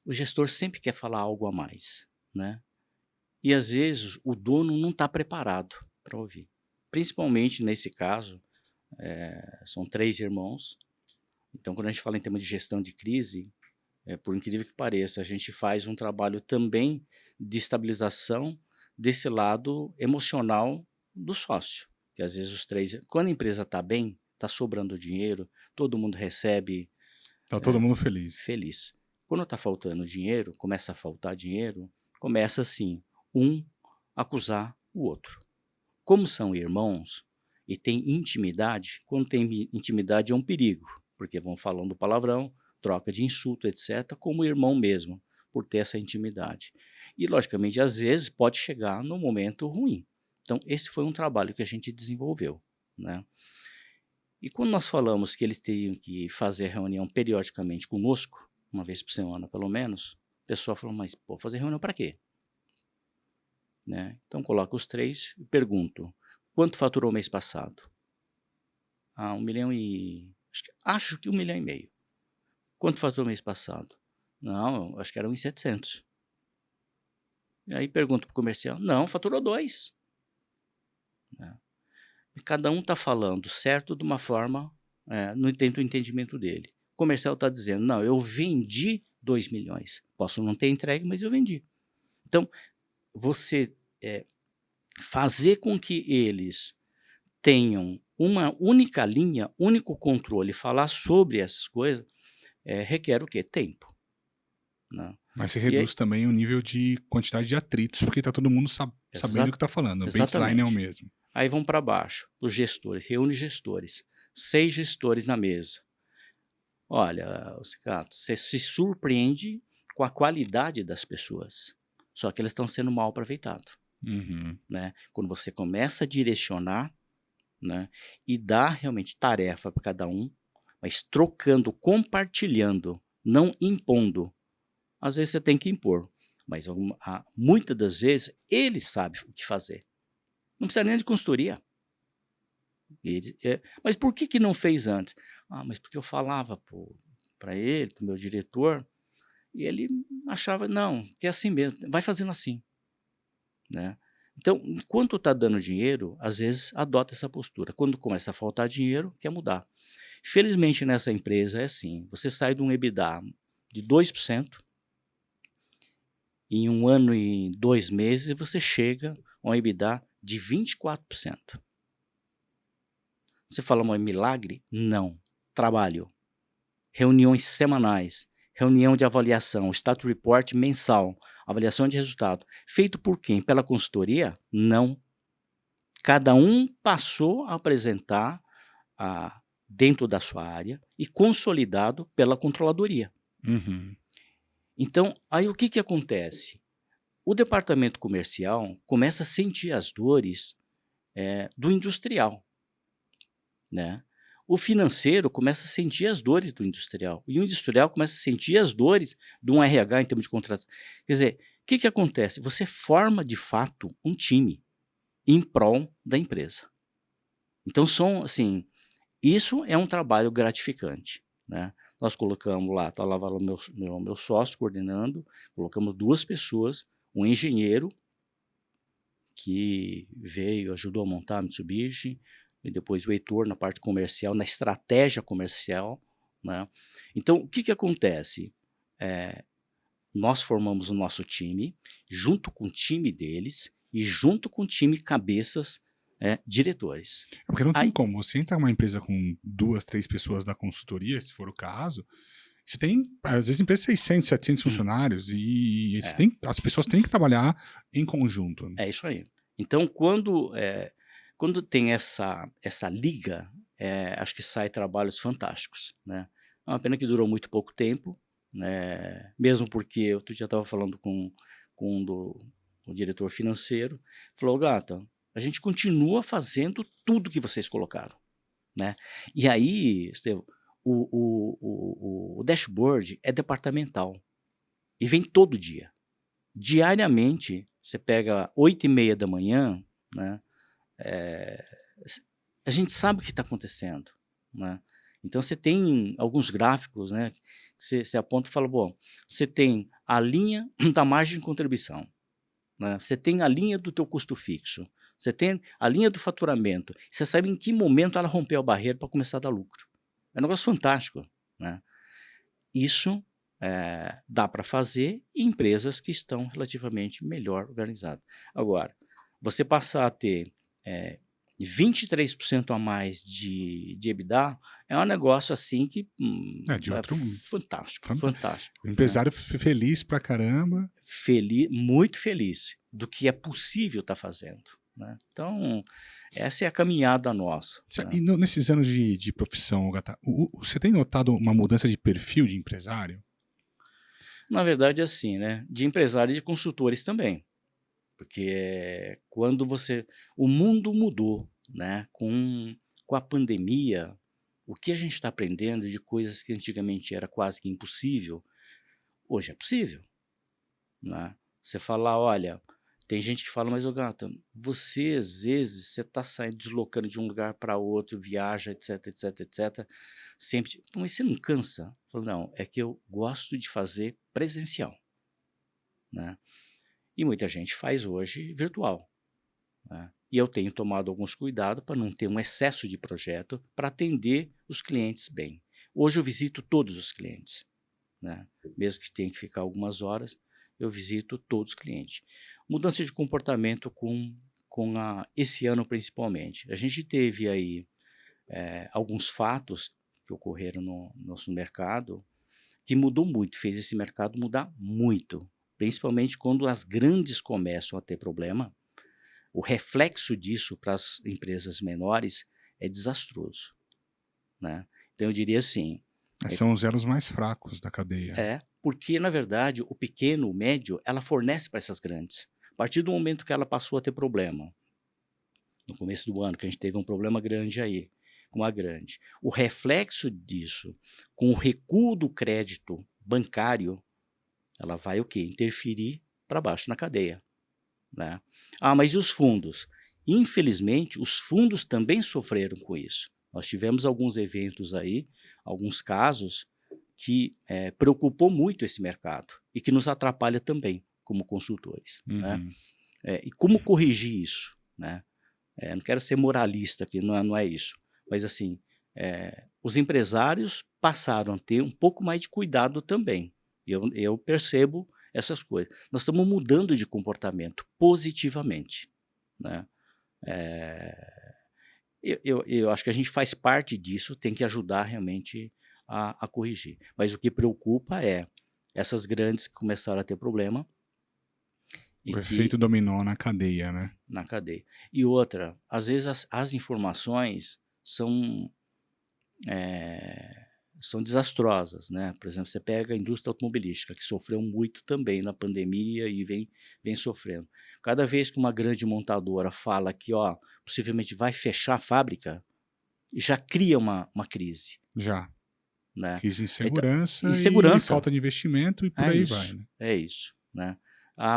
Speaker 2: o gestor sempre quer falar algo a mais, né? E às vezes o dono não está preparado para ouvir. Principalmente nesse caso, são 3 irmãos. Então, quando a gente fala em termos de gestão de crise, por incrível que pareça, a gente faz um trabalho também de estabilização desse lado emocional do sócio. Que às vezes os 3, quando a empresa está bem, está sobrando dinheiro, todo mundo recebe.
Speaker 1: Tá todo mundo feliz.
Speaker 2: Quando está faltando dinheiro, começa a faltar dinheiro, começa assim, um acusar o outro. Como são irmãos e tem intimidade, quando tem intimidade é um perigo, porque vão falando palavrão, troca de insulto, etc., como irmão mesmo, por ter essa intimidade. E, logicamente, às vezes pode chegar num momento ruim. Então, esse foi um trabalho que a gente desenvolveu, né? E quando nós falamos que eles teriam que fazer reunião periodicamente conosco, uma vez por semana pelo menos, o pessoal falou, mas fazer reunião para quê? Né? Então coloco os 3 e pergunto, quanto faturou o mês passado? 1 milhão e... Acho que 1,5 milhão. Quanto faturou o mês passado? Não, acho que era 1.700. E aí pergunto para o comercial, não, faturou 2. Né? E cada um está falando certo de uma forma, dentro do entendimento dele. O comercial está dizendo, não, eu vendi 2 milhões. Posso não ter entregue, mas eu vendi. Então, você fazer com que eles tenham uma única linha, único controle, falar sobre essas coisas, requer o quê? Tempo. Né?
Speaker 1: Mas você reduz também o nível de quantidade de atritos, porque está todo mundo sabendo o que está falando. O baseline é o mesmo.
Speaker 2: Aí vão para baixo, os gestores, reúne gestores, 6 gestores na mesa. Olha, Cicato, você se surpreende com a qualidade das pessoas, só que elas estão sendo mal aproveitadas,
Speaker 1: Uhum.
Speaker 2: né. Quando você começa a direcionar, né, e dar realmente tarefa para cada um, mas trocando, compartilhando, não impondo. Às vezes você tem que impor, mas muitas das vezes ele sabe o que fazer. Não precisa nem de consultoria. Mas por que que não fez antes? Ah, mas porque eu falava para ele, para o meu diretor, e ele achava, não, que é assim mesmo, vai fazendo assim, né. Então, enquanto está dando dinheiro, às vezes adota essa postura, quando começa a faltar dinheiro, quer mudar. Felizmente nessa empresa é assim, você sai de um EBITDA de 2%, em 1 ano e 2 meses você chega a um EBITDA de 24%. Você fala: "Mas milagre?" Não, trabalho. Reuniões semanais, reunião de avaliação, status report mensal, avaliação de resultado. Feito por quem? Pela consultoria? Não. Cada um passou a apresentar dentro da sua área e consolidado pela controladoria.
Speaker 1: Uhum.
Speaker 2: Então, aí o que que acontece? O departamento comercial começa a sentir as dores, do industrial, né. O financeiro começa a sentir as dores do industrial, e o industrial começa a sentir as dores de um RH em termos de contrato. Quer dizer, o que que acontece? Você forma de fato um time em prol da empresa. Então são assim, isso é um trabalho gratificante, né. Nós colocamos lá, estava lá o meu sócio coordenando, colocamos 2 pessoas, um engenheiro que veio, ajudou a montar a Mitsubishi, e depois o Heitor na parte comercial, na estratégia comercial, né. Então o que que acontece? Eh, Nós formamos o nosso time, junto com o time deles e junto com o time cabeças, diretores.
Speaker 1: É porque não tem
Speaker 2: Aí
Speaker 1: como, você entra numa empresa com 2, 3 pessoas da consultoria, se for o caso, você tem, às vezes, empresa de 600, 700 funcionários e você
Speaker 2: é,
Speaker 1: as pessoas têm que trabalhar em conjunto.
Speaker 2: é isso aí. Então quando tem essa liga, acho que sai trabalhos fantásticos, né. É uma pena que durou muito pouco tempo, né, mesmo porque outro dia estava falando com o diretor financeiro, falou: "Gata, a gente continua fazendo tudo que vocês colocaram", né. E aí, Estevão, o dashboard é departamental e vem todo dia. Diariamente, você pega 8h30 da manhã, né, eh, s a gente sabe o que está acontecendo, né. Então você tem alguns gráficos, né, que você aponta e fala: "Bom, você tem a linha da margem de contribuição, né, você tem a linha do teu custo fixo, você tem a linha do faturamento, você sabe em que momento ela rompeu a barreira para começar a dar lucro". É um negócio fantástico, né. Isso, dá para fazer em empresas que estão relativamente melhor organizadas. Agora, você passar a ter, 23% a mais de EBITDA, é um negócio assim que,
Speaker 1: É, de
Speaker 2: é
Speaker 1: outro
Speaker 2: fantástico,
Speaker 1: fanta
Speaker 2: fantástico,
Speaker 1: o
Speaker 2: né.
Speaker 1: empresário feliz pra caramba.
Speaker 2: Muito feliz do que é possível estar fazendo, né. Então, essa é a caminhada nossa,
Speaker 1: E
Speaker 2: né.
Speaker 1: nesses anos de profissão, Gata, você tem notado uma mudança de perfil de empresário?
Speaker 2: Na verdade, assim, né, de empresário e de consultores também. Porque quando você o mundo mudou, né, com a pandemia, o que a gente está aprendendo de coisas que antigamente era quase que impossível, hoje é possível, né. Você fala: "Olha", tem gente que fala: "Mas ô gata, você às vezes você está saindo deslocando de um lugar para outro, viaja, etc, etc, etc, sempre mas você não cansa?" Eu falo: "Não, é que eu gosto de fazer presencial", né. E muita gente faz hoje virtual. Né. E eu tenho tomado alguns cuidados para não ter um excesso de projeto, para atender os clientes bem. Hoje eu visito todos os clientes, né, mesmo que tenha que ficar algumas horas, eu visito todos os clientes. Mudança de comportamento esse ano principalmente. A gente teve aí, alguns fatos que ocorreram no nosso mercado, que mudou muito, fez esse mercado mudar muito, principalmente quando as grandes começam a ter problema, o reflexo disso para as empresas menores é desastroso, né. Então eu diria assim,
Speaker 1: São os elos mais fracos da cadeia.
Speaker 2: Porque, na verdade, o pequeno, o médio, ela fornece para essas grandes. A partir do momento que ela passou a ter problema, no começo do ano, que a gente teve um problema grande aí, com a grande, o reflexo disso, com o recuo do crédito bancário, ela vai o quê? Interferir para baixo na cadeia, né? Mas e os fundos? Infelizmente, os fundos também sofreram com isso. Nós tivemos alguns eventos aí, alguns casos, que preocupou muito esse mercado e que nos atrapalha também como consultores, né?
Speaker 1: Uhum.
Speaker 2: E como corrigir isso, né? Não quero ser moralista aqui, não é isso, mas assim, os empresários passaram a ter um pouco mais de cuidado também. Eu percebo essas coisas. Nós estamos mudando de comportamento positivamente, né? Eu acho que a gente faz parte disso, tem que ajudar realmente a corrigir. Mas o que preocupa é essas grandes que começaram a ter problema e
Speaker 1: O efeito dominó na cadeia, né?
Speaker 2: na cadeia. E outra, às vezes as informações são desastrosas, né? Por exemplo, você pega a indústria automobilística, que sofreu muito também na pandemia e vem sofrendo. Cada vez que uma grande montadora fala que, possivelmente vai fechar a fábrica, já cria uma crise,
Speaker 1: Já.
Speaker 2: né?
Speaker 1: Crise de
Speaker 2: Então,
Speaker 1: insegurança e
Speaker 2: insegurança,
Speaker 1: falta de investimento e por aí vai, né?
Speaker 2: é isso, né?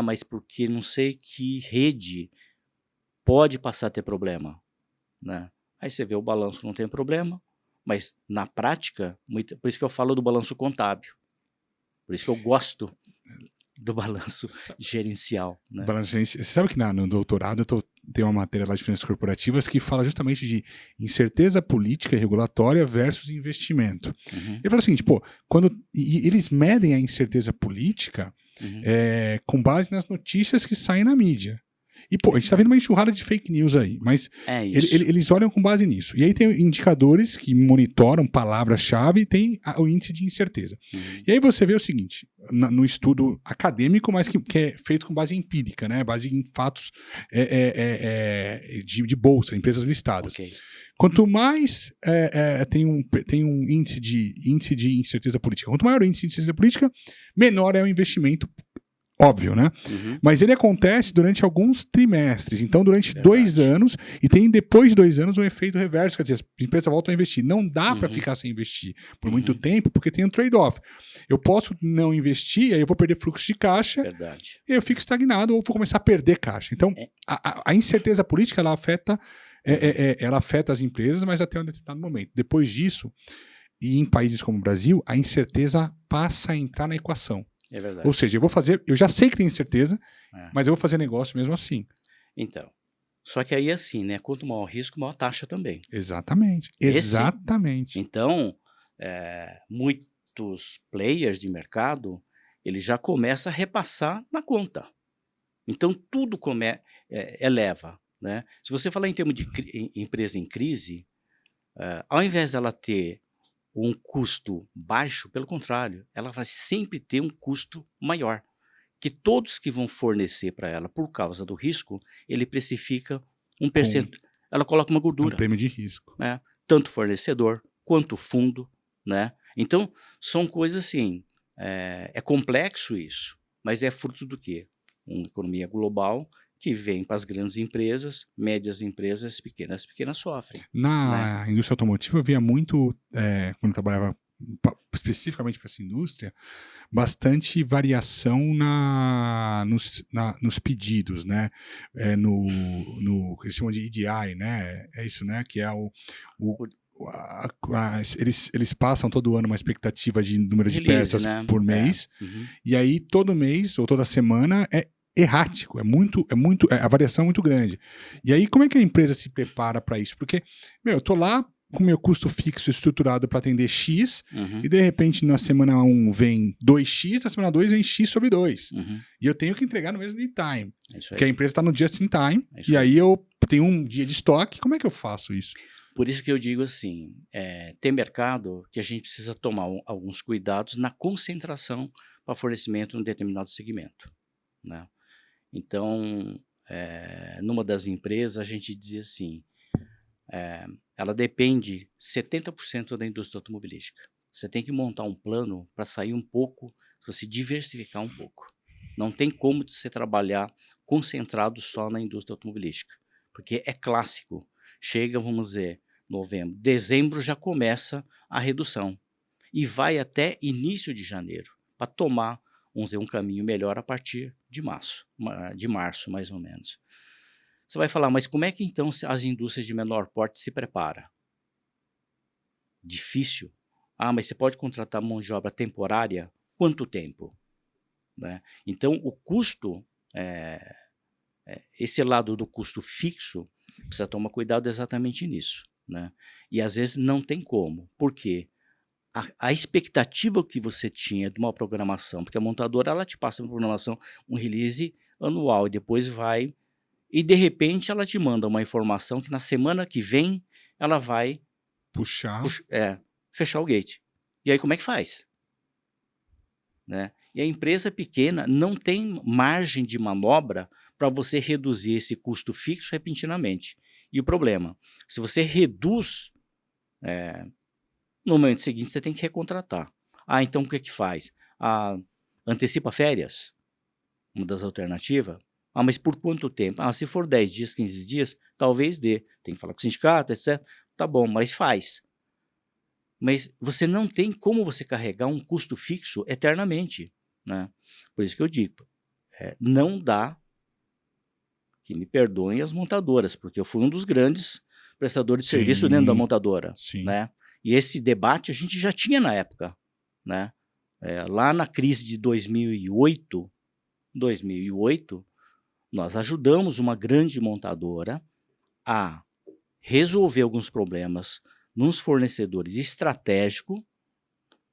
Speaker 2: Mas porque não sei que rede pode passar a ter problema, né? Aí você vê o balanço não tem problema, mas na prática, por isso que eu falo do balanço contábil, por isso que eu gosto do balanço gerencial, né?
Speaker 1: Você sabe que no doutorado tem uma matéria lá de finanças corporativas que fala justamente de incerteza política e regulatória versus investimento.
Speaker 2: Uhum,
Speaker 1: Ele fala o seguinte, eles medem a incerteza política
Speaker 2: uhum.
Speaker 1: com base nas notícias que saem na mídia. E, a gente tá vendo uma enxurrada de fake news aí, mas
Speaker 2: É isso.
Speaker 1: eles olham com base nisso. E aí tem indicadores que monitoram palavras-chave e tem o índice de incerteza.
Speaker 2: Uhum.
Speaker 1: E aí você vê o seguinte, no estudo acadêmico, mas que é feito com base empírica, né? Base em fatos de bolsa, empresas listadas.
Speaker 2: Ok.
Speaker 1: Quanto mais tem um índice de incerteza política, quanto maior o índice de incerteza política, menor é o investimento. Óbvio, né?
Speaker 2: Uhum.
Speaker 1: Mas ele acontece durante alguns trimestres. Então, durante
Speaker 2: Verdade.
Speaker 1: 2 anos, e tem depois de 2 anos um efeito reverso. Quer dizer, as empresas voltam a investir. Não dá para
Speaker 2: Uhum.
Speaker 1: ficar sem investir por muito tempo, porque tem um trade-off. Eu posso não investir, aí eu vou perder fluxo de caixa,
Speaker 2: Verdade.
Speaker 1: e eu fico estagnado ou vou começar a perder caixa. Então, a incerteza política, ela afeta as empresas, mas até um determinado momento. Depois disso, e em países como o Brasil, a incerteza passa a entrar na equação.
Speaker 2: É verdade.
Speaker 1: Ou seja, eu já sei que tenho certeza, mas eu vou fazer negócio mesmo assim.
Speaker 2: Então, só que aí assim, né? Quanto maior o risco, maior a taxa também.
Speaker 1: Exatamente. Exatamente.
Speaker 2: Então, muitos players de mercado, ele já começa a repassar na conta. Então, tudo eleva, né? Se você falar em termos de empresa em crise, ao invés dela ter um custo baixo, pelo contrário, ela vai sempre ter um custo maior, que todos que vão fornecer para ela por causa do risco, ele precifica um percentual, ela coloca uma
Speaker 1: Um
Speaker 2: gordura,
Speaker 1: prêmio de risco.
Speaker 2: né? Tanto fornecedor quanto fundo, né? Então, são coisas assim, é complexo isso, mas é fruto do quê? Uma economia global que vem para as grandes empresas, médias empresas, pequenas sofrem.
Speaker 1: Na indústria automotiva, eu via muito, quando eu trabalhava especificamente para essa indústria, bastante variação nos pedidos, né? No que eles chamam de EDI, né? É isso, né? Que é eles passam todo ano uma expectativa de número de
Speaker 2: Release,
Speaker 1: peças
Speaker 2: né?
Speaker 1: por mês,
Speaker 2: Uhum.
Speaker 1: e aí todo mês ou toda semana é errático, a variação é muito grande. E aí como é que a empresa se prepara para isso? Porque, eu tô lá com meu custo fixo estruturado para atender X, e de repente na semana 1 vem 2X, na semana 2 vem X sobre 2. E eu tenho que entregar no mesmo lead time. Porque a empresa está no just in time, e aí eu tenho um dia de estoque, como é que eu faço isso?
Speaker 2: Por isso que eu digo assim, tem mercado que a gente precisa tomar alguns cuidados na concentração para fornecimento em um determinado segmento, né? Então, numa das empresas, a gente dizia assim, ela depende 70% da indústria automobilística, Você tem que montar um plano para sair um pouco, você diversificar um pouco. Não tem como você trabalhar concentrado só na indústria automobilística, porque é clássico. Chega, vamos dizer, novembro, dezembro já começa a redução e vai até início de janeiro, para tomar, vamos dizer, um caminho melhor a partir de março mais ou menos. Você vai falar, mas como é que então as indústrias de menor porte se preparam? Difícil. Ah, mas você pode contratar mão de obra temporária? Quanto tempo? Né? Então, o custo, esse lado do custo fixo, precisa tomar cuidado exatamente nisso. Né? E às vezes não tem como. Por quê? A expectativa que você tinha de uma programação, porque a montadora ela te passa uma programação, um release anual, e depois vai, e de repente ela te manda uma informação que na semana que vem ela vai fechar o gate. E aí como é que faz? Né? E a empresa pequena não tem margem de manobra para você reduzir esse custo fixo repentinamente. E o problema, se você reduz, no momento seguinte você tem que recontratar. Ah, então o que que faz? Antecipa férias, uma das alternativas. Ah, mas por quanto tempo? Ah, se for 10 dias, 15 dias, talvez dê. Tem que falar com o sindicato, etc. Tá bom, mas faz. Mas você não tem como você carregar um custo fixo eternamente. Né? Por isso que eu digo, não dá, que me perdoem as montadoras, porque eu fui um dos grandes prestadores de serviço dentro da montadora. Né? E esse debate a gente já tinha na época. Né? Lá na crise de 2008, nós ajudamos uma grande montadora a resolver alguns problemas nos fornecedores estratégicos,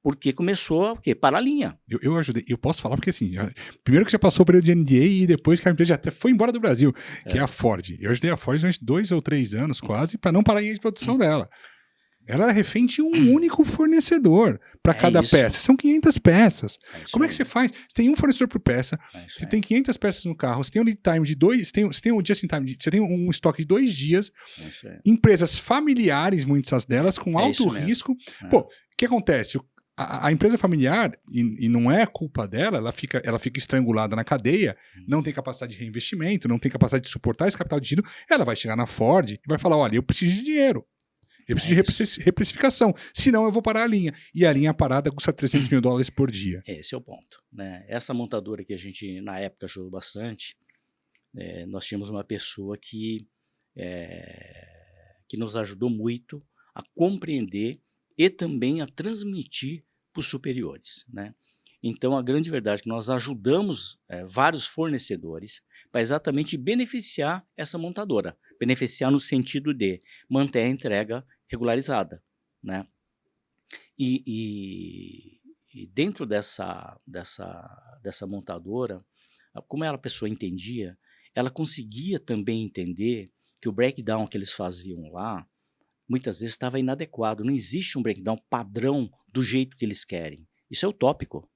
Speaker 2: porque começou a parar a linha.
Speaker 1: Eu ajudei, eu posso falar porque assim, primeiro que já passou o período de NDA e depois que a empresa já até foi embora do Brasil, que é a Ford. Eu ajudei a Ford durante 2 ou 3 anos quase para não parar a linha de produção dela. Ela era refém de um único fornecedor para cada peça. São 500 peças. Como é que você faz? Você tem um fornecedor por peça, você tem 500 peças no carro, você tem um lead time de 2, você tem um just in time, você tem um estoque de 2 dias, empresas familiares, muitas delas, com alto risco. Pô, o que acontece? A empresa familiar, e não é culpa dela, ela fica estrangulada na cadeia, não tem capacidade de reinvestimento, não tem capacidade de suportar esse capital de giro, ela vai chegar na Ford e vai falar, olha, eu preciso de dinheiro. Eu preciso de reprecificação, senão eu vou parar a linha. E a linha parada custa $300 mil por dia.
Speaker 2: Esse é o ponto. Né? Essa montadora que a gente, na época, ajudou bastante, nós tínhamos uma pessoa que nos ajudou muito a compreender e também a transmitir para os superiores. Né? Então, a grande verdade é que nós ajudamos vários fornecedores para exatamente beneficiar essa montadora. Beneficiar no sentido de manter a entrega regularizada. Né? E dentro dessa montadora, como a pessoa entendia, ela conseguia também entender que o breakdown que eles faziam lá, muitas vezes estava inadequado. Não existe um breakdown padrão do jeito que eles querem. Isso é utópico.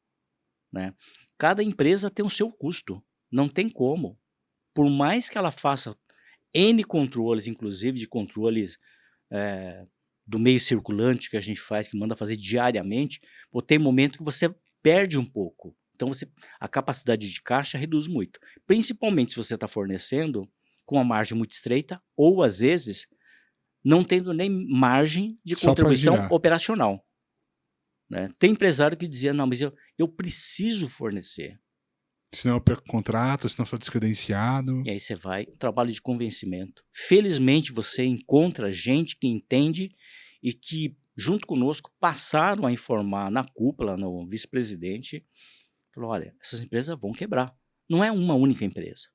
Speaker 2: Né? Cada empresa tem o seu custo. Não tem como. Por mais que ela faça N controles, inclusive de controles do meio circulante que a gente faz, que manda fazer diariamente, tem momento que você perde um pouco. Então, a capacidade de caixa reduz muito. Principalmente se você está fornecendo com uma margem muito estreita ou, às vezes, não tendo nem margem de contribuição operacional. Né? Tem empresário que dizia, não, mas eu preciso fornecer.
Speaker 1: Senão eu perco contrato, senão eu sou descredenciado.
Speaker 2: E aí você vai, trabalho de convencimento. Felizmente você encontra gente que entende e que, junto conosco, passaram a informar na cúpula, no vice-presidente, falou, olha, essas empresas vão quebrar. Não é uma única empresa.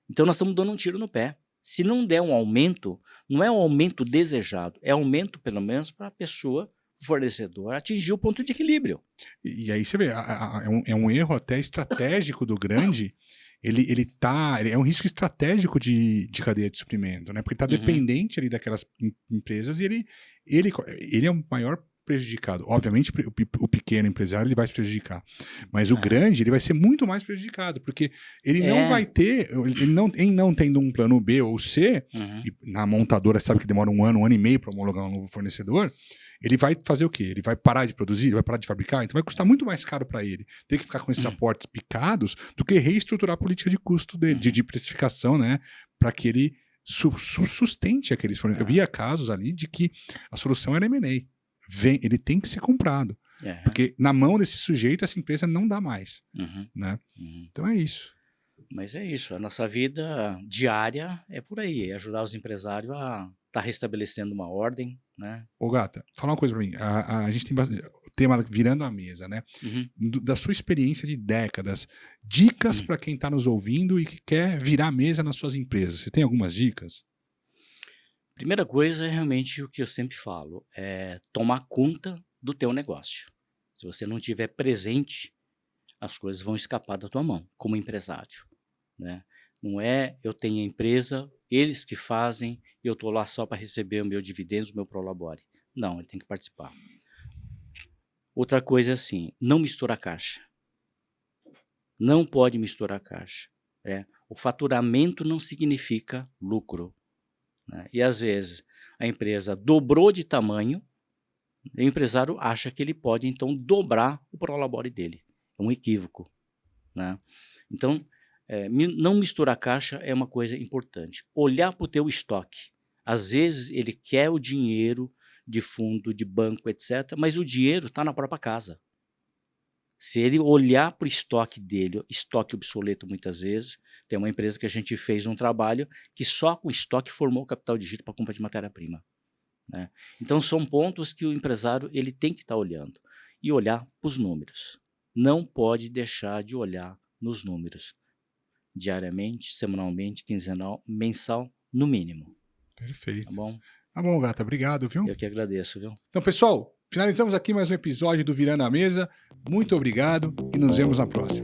Speaker 2: Então nós estamos dando um tiro no pé. Se não der um aumento, não é um aumento desejado, é aumento pelo menos para a pessoa, fornecedor, atingir o ponto de equilíbrio.
Speaker 1: E aí você vê, é um erro até estratégico do grande, ele é um risco estratégico de cadeia de suprimento, né? Porque ele está dependente ali daquelas empresas e ele é o maior prejudicado. Obviamente, o pequeno empresário ele vai se prejudicar, mas o grande ele vai ser muito mais prejudicado, porque ele não vai ter, ele não tendo um plano B ou C, e na montadora sabe que demora um ano e meio para homologar um novo fornecedor, ele vai fazer o quê? Ele vai parar de produzir? Ele vai parar de fabricar? Então vai custar muito mais caro para ele ter que ficar com esses aportes picados do que reestruturar a política de custo dele, de precificação, né? Para que ele sustente aqueles fornecedores. Eu via casos ali de que a solução era M&A. Ele tem que ser comprado. Porque na mão desse sujeito essa empresa não dá mais. Né? Então é isso.
Speaker 2: Mas é isso, a nossa vida diária é por aí, é ajudar os empresários a estar restabelecendo uma ordem, né?
Speaker 1: Ô Gata, fala uma coisa pra mim, a gente tem o tema virando a mesa, né? Da sua experiência de décadas, dicas para quem está nos ouvindo e que quer virar a mesa nas suas empresas, você tem algumas dicas?
Speaker 2: Primeira coisa é realmente o que eu sempre falo, é tomar conta do teu negócio. Se você não tiver presente, as coisas vão escapar da tua mão, como empresário. Né? Não é eu tenho a empresa, eles que fazem, e eu estou lá só para receber o meu dividendos, o meu prolabore. Não, ele tem que participar. Outra coisa é assim, não mistura a caixa. Não pode misturar a caixa. O faturamento não significa lucro. Né? E às vezes a empresa dobrou de tamanho, e o empresário acha que ele pode então dobrar o prolabore dele. É um equívoco. Né? Então, não misturar a caixa é uma coisa importante. Olhar para o teu estoque. Às vezes ele quer o dinheiro de fundo, de banco, etc., mas o dinheiro está na própria casa. Se ele olhar para o estoque dele, estoque obsoleto muitas vezes, tem uma empresa que a gente fez um trabalho que só com estoque formou o capital de giro para compra de matéria-prima. Né? Então são pontos que o empresário ele tem que estar olhando. E olhar para os números. Não pode deixar de olhar nos números. Diariamente, semanalmente, quinzenal, mensal, no mínimo.
Speaker 1: Perfeito.
Speaker 2: Tá bom?
Speaker 1: Tá bom, Gata. Obrigado, viu?
Speaker 2: Eu que agradeço, viu?
Speaker 1: Então, pessoal, finalizamos aqui mais um episódio do Virando a Mesa. Muito obrigado e nos vemos na próxima.